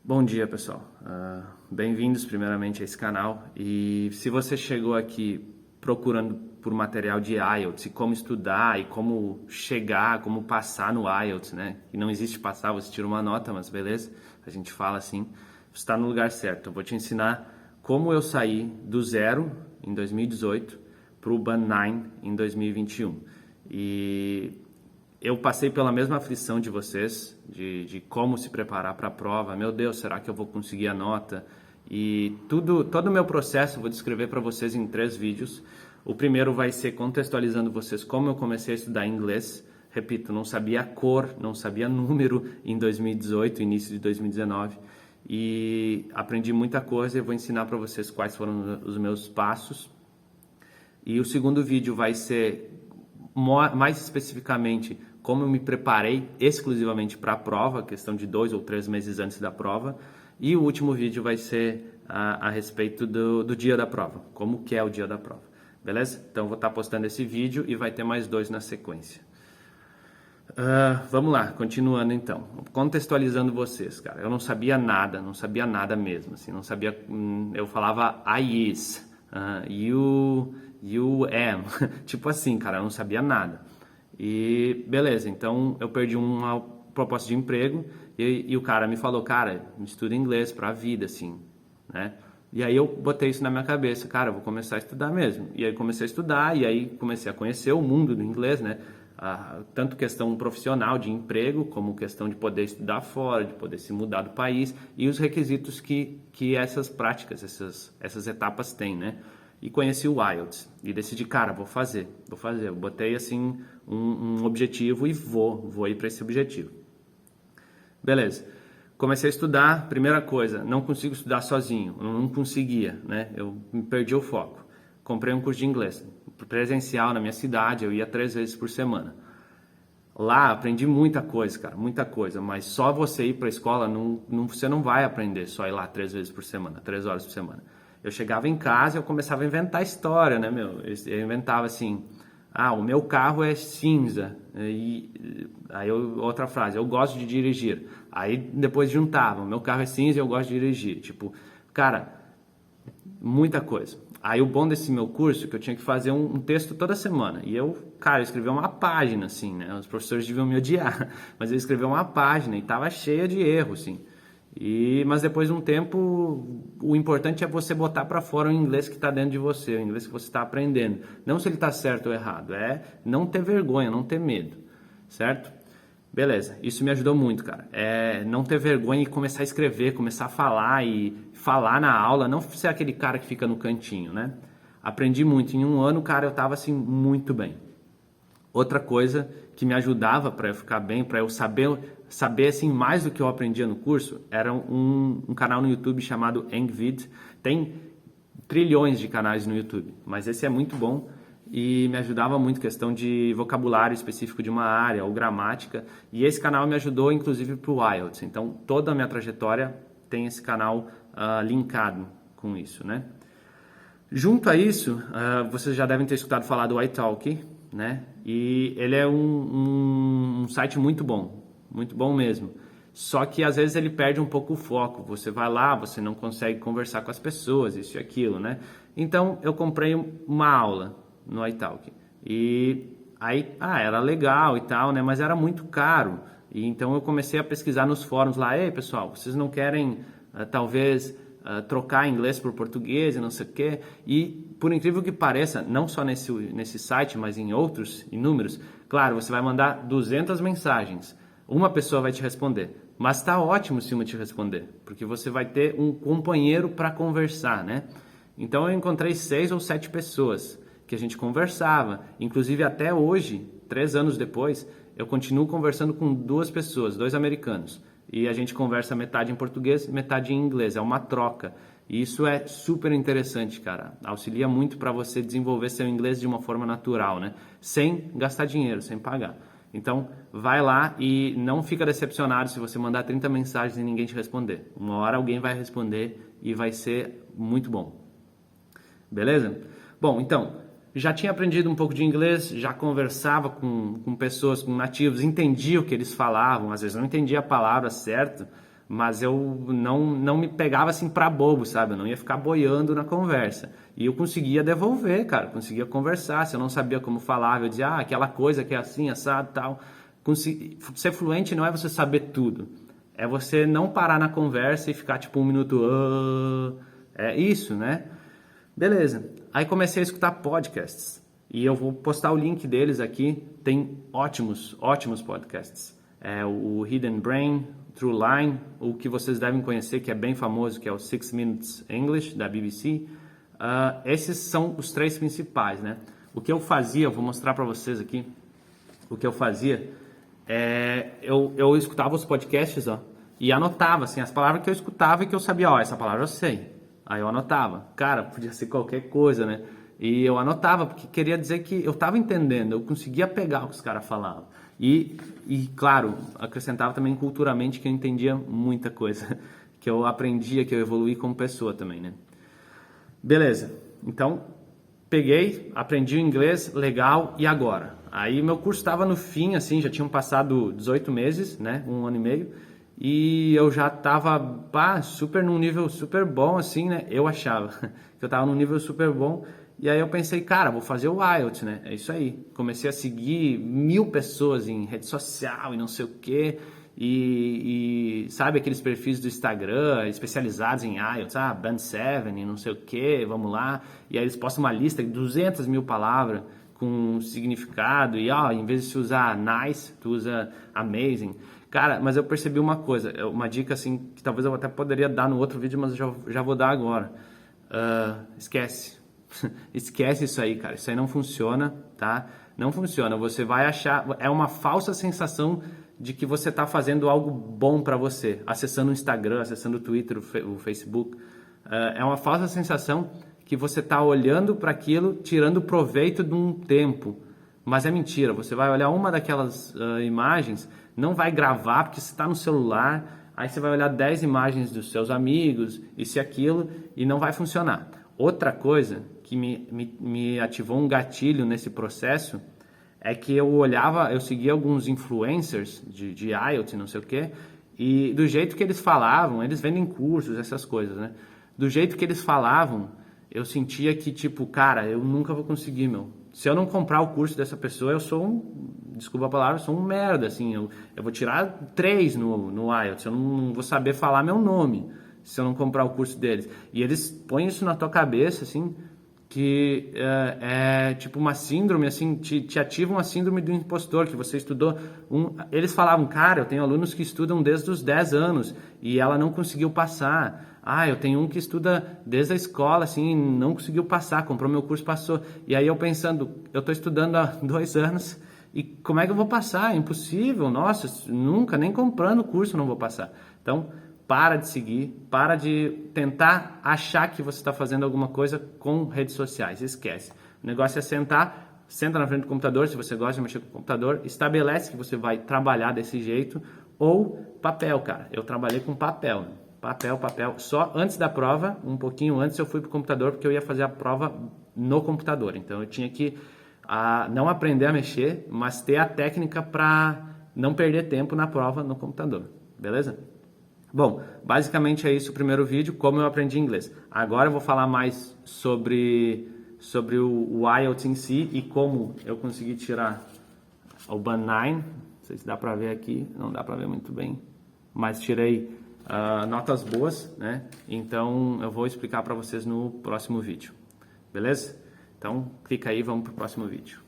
Bom dia, pessoal. Bem-vindos primeiramente a esse canal. E se você chegou aqui procurando por material de IELTS e como estudar e como chegar, como passar no IELTS, né? E não existe passar, você tira uma nota, mas beleza, a gente fala assim. Você está no lugar certo. Eu vou te ensinar como eu saí do zero em 2018 para o Band 9 em 2021. E eu passei pela mesma aflição de vocês, de como se preparar para a prova. Meu Deus, será que eu vou conseguir a nota? E todo o meu processo eu vou descrever para vocês em 3 vídeos. O primeiro vai ser contextualizando vocês como eu comecei a estudar inglês. Repito, não sabia cor, não sabia número em 2018, início de 2019. E aprendi muita coisa e vou ensinar para vocês quais foram os meus passos. E o segundo vídeo vai ser mais especificamente como eu me preparei exclusivamente para a prova, questão de 2 ou 3 meses antes da prova. E o último vídeo vai ser a respeito do dia da prova, como que é o dia da prova, beleza? Então eu vou estar postando esse vídeo e vai ter mais 2 na sequência. Vamos lá, continuando então, contextualizando vocês, cara. Eu não sabia nada mesmo, assim, não sabia, eu falava I is, you am, tipo assim, cara, eu não sabia nada. E beleza, então eu perdi uma proposta de emprego e o cara me falou, cara, estuda inglês pra vida, assim, né? E aí eu botei isso na minha cabeça, cara, eu vou começar a estudar mesmo. E aí comecei a estudar e aí comecei a conhecer o mundo do inglês, né? Tanto questão profissional de emprego, como questão de poder estudar fora, de poder se mudar do país e os requisitos que essas práticas, essas etapas têm, né? E conheci o IELTS e decidi, cara, vou fazer. Eu botei assim um objetivo e vou ir para esse objetivo. Beleza. Comecei a estudar, primeira coisa, não consigo estudar sozinho, eu não conseguia, né? Eu perdi o foco. Comprei um curso de inglês, presencial na minha cidade, eu ia 3 vezes por semana. Lá aprendi muita coisa, cara, muita coisa, mas só você ir para a escola, você não vai aprender só ir lá 3 vezes por semana, 3 horas por semana. Eu chegava em casa e eu começava a inventar história, né, meu? Eu inventava assim, o meu carro é cinza. E aí outra frase, eu gosto de dirigir. Aí depois juntava, o meu carro é cinza e eu gosto de dirigir. Tipo, cara, muita coisa. Aí o bom desse meu curso é que eu tinha que fazer um texto toda semana. E eu, cara, eu escrevi uma página, assim, né? Os professores deviam me odiar, mas eu escrevi uma página e tava cheia de erros, assim. Mas depois de um tempo, o importante é você botar para fora o inglês que está dentro de você, o inglês que você está aprendendo. Não se ele está certo ou errado, é não ter vergonha, não ter medo, certo? Beleza, isso me ajudou muito, cara. É não ter vergonha e começar a escrever, começar a falar e falar na aula, não ser aquele cara que fica no cantinho, né? Aprendi muito. Em um ano, cara, eu estava assim muito bem. Outra coisa que me ajudava para eu ficar bem, para eu saber assim mais do que eu aprendia no curso, era um canal no YouTube chamado Engvid. Tem trilhões de canais no YouTube, mas esse é muito bom e me ajudava muito questão de vocabulário específico de uma área ou gramática. E esse canal me ajudou inclusive para o IELTS. Então toda a minha trajetória tem esse canal linkado com isso, né? Junto a isso, vocês já devem ter escutado falar do iTalki, né? E ele é um site muito bom mesmo. Só que às vezes ele perde um pouco o foco. Você vai lá, você não consegue conversar com as pessoas, isso e aquilo, né? Então eu comprei uma aula no iTalki. E aí, era legal e tal, né? Mas era muito caro. E então eu comecei a pesquisar nos fóruns lá, ei pessoal, vocês não querem talvez trocar inglês por português e não sei o quê? E por incrível que pareça, não só nesse site, mas em outros inúmeros, claro, você vai mandar 200 mensagens, uma pessoa vai te responder, mas está ótimo se uma te responder, porque você vai ter um companheiro para conversar, né? Então eu encontrei 6 ou 7 pessoas que a gente conversava, inclusive até hoje, 3 anos depois, eu continuo conversando com 2 pessoas, 2 americanos, e a gente conversa metade em português, metade em inglês, é uma troca. E isso é super interessante, cara. Auxilia muito para você desenvolver seu inglês de uma forma natural, né? Sem gastar dinheiro, sem pagar. Então, vai lá e não fica decepcionado se você mandar 30 mensagens e ninguém te responder. Uma hora alguém vai responder e vai ser muito bom. Beleza? Bom, então, já tinha aprendido um pouco de inglês, já conversava com pessoas, com nativos, entendia o que eles falavam, às vezes não entendia a palavra certa, mas eu não me pegava assim pra bobo, sabe? Eu não ia ficar boiando na conversa. E eu conseguia devolver, cara, conseguia conversar. Se eu não sabia como falava, eu dizia, aquela coisa que é assim, assado e tal. Ser fluente não é você saber tudo. É você não parar na conversa e ficar tipo um minuto... É isso, né? Beleza. Aí comecei a escutar podcasts. E eu vou postar o link deles aqui. Tem ótimos podcasts. O Hidden Brain, True Line, o que vocês devem conhecer, que é bem famoso, que é o 6 Minutes English, da BBC. Esses são os 3 principais, né? O que eu fazia, eu vou mostrar para vocês aqui. O que eu fazia eu escutava os podcasts, e anotava, assim, as palavras que eu escutava e que eu sabia, essa palavra eu sei. Aí eu anotava. Cara, podia ser qualquer coisa, né? E eu anotava, porque queria dizer que eu estava entendendo, eu conseguia pegar o que os caras falavam. E, claro, acrescentava também culturalmente que eu entendia muita coisa, que eu aprendia, que eu evoluí como pessoa também, né? Beleza. Então, peguei, aprendi o inglês, legal, e agora? Aí meu curso estava no fim, assim, já tinham passado 18 meses, né? 1 ano e meio. E eu já estava num nível super bom, assim, né? Eu achava que eu estava num nível super bom. E aí eu pensei, cara, vou fazer o IELTS, né? É isso aí. Comecei a seguir 1000 pessoas em rede social e não sei o quê. E sabe aqueles perfis do Instagram especializados em IELTS, Band 7 e não sei o quê, vamos lá. E aí eles postam uma lista de 200 mil palavras com significado. E em vez de se usar nice, tu usa amazing. Cara, mas eu percebi uma coisa, uma dica assim, que talvez eu até poderia dar no outro vídeo, mas eu já vou dar agora. Esquece. Esquece isso aí, cara. Isso aí não funciona, tá? Não funciona. Você vai achar... É uma falsa sensação de que você está fazendo algo bom para você. Acessando o Instagram, acessando o Twitter, o Facebook. É uma falsa sensação que você está olhando para aquilo, tirando proveito de um tempo. Mas é mentira. Você vai olhar uma daquelas imagens, não vai gravar porque você está no celular, aí você vai olhar 10 imagens dos seus amigos, isso e aquilo, e não vai funcionar. Outra coisa que me ativou um gatilho nesse processo é que eu seguia alguns influencers de IELTS, não sei o quê, e do jeito que eles falavam, eles vendem cursos, essas coisas, né? Do jeito que eles falavam, eu sentia que, tipo, cara, eu nunca vou conseguir, meu. Se eu não comprar o curso dessa pessoa, eu sou desculpa a palavra, eu sou um merda, assim, eu vou tirar 3 no IELTS, eu não vou saber falar meu nome se eu não comprar o curso deles. E eles põem isso na tua cabeça, assim, que é tipo uma síndrome, assim, te ativa uma síndrome do impostor, que você estudou. Eles falavam, cara, eu tenho alunos que estudam desde os 10 anos e ela não conseguiu passar. Eu tenho um que estuda desde a escola, assim, não conseguiu passar, comprou meu curso, passou. E aí eu pensando, eu estou estudando há 2 anos e como é que eu vou passar? É impossível, nossa, nunca, nem comprando o curso não vou passar. Então, para de seguir, para de tentar achar que você está fazendo alguma coisa com redes sociais, esquece. O negócio é senta na frente do computador, se você gosta de mexer com o computador, estabelece que você vai trabalhar desse jeito, ou papel, cara. Eu trabalhei com papel, né? Papel. Só antes da prova, um pouquinho antes eu fui pro computador, porque eu ia fazer a prova no computador. Então eu tinha que não aprender a mexer, mas ter a técnica para não perder tempo na prova no computador. Beleza? Bom, basicamente é isso o primeiro vídeo, como eu aprendi inglês. Agora eu vou falar mais sobre o IELTS em si e como eu consegui tirar o Band 9. Não sei se dá para ver aqui, não dá para ver muito bem, mas tirei notas boas, né? Então eu vou explicar para vocês no próximo vídeo, beleza? Então clica aí, vamos para o próximo vídeo.